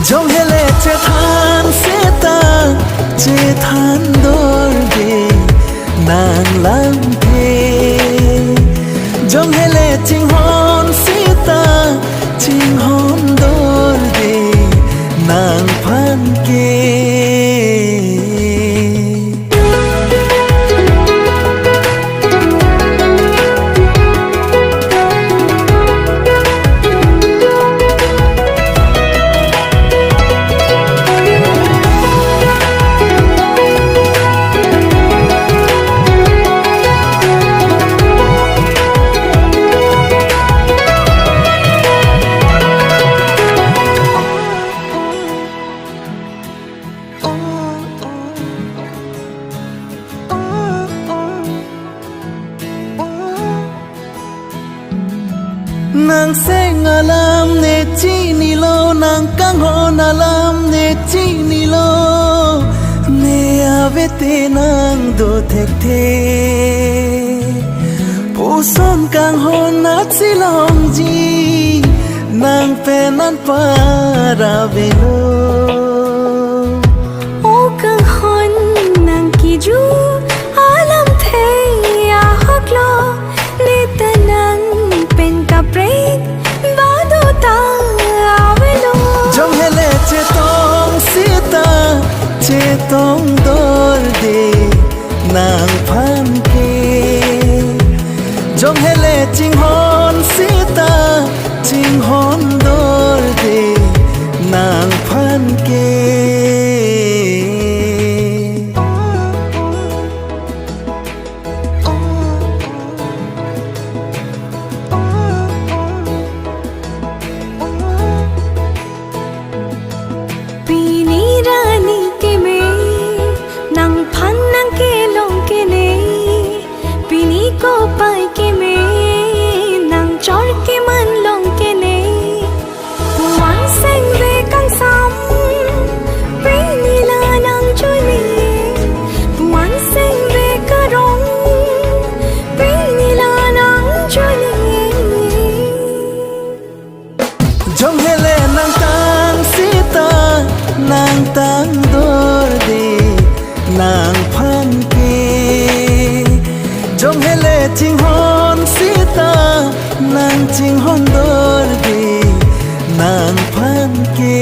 Jong hele che than seta che than dor de nang lam the Jong hele ching hon seta ching hon dor de nang phan ke Nang seng alam ne chini lo nang kang hon alam ne chini lo ne avete nang do thek the puson kang hon nat silong ji nang penan para velo o kang hon nang ki ju alam the ya haklo ne tanang pen ka break bado ta avelo Jong hele che tong sita che tong dor de nang phan ke Jong hele ching hon sita ching hon dor de nang phan ke Pini rani ke me nang phan nang ke long ke ne Pini ko pai ke me nang chor ke man long ke ne Wan seng ve kang sam Pini la nang chui me Wan seng ve ka rong Pini la nang chui me Jong hele nang tang sita nang tang dor de nang phan ke Jong hele ching hon sita nang ching hon dor de nang phan ke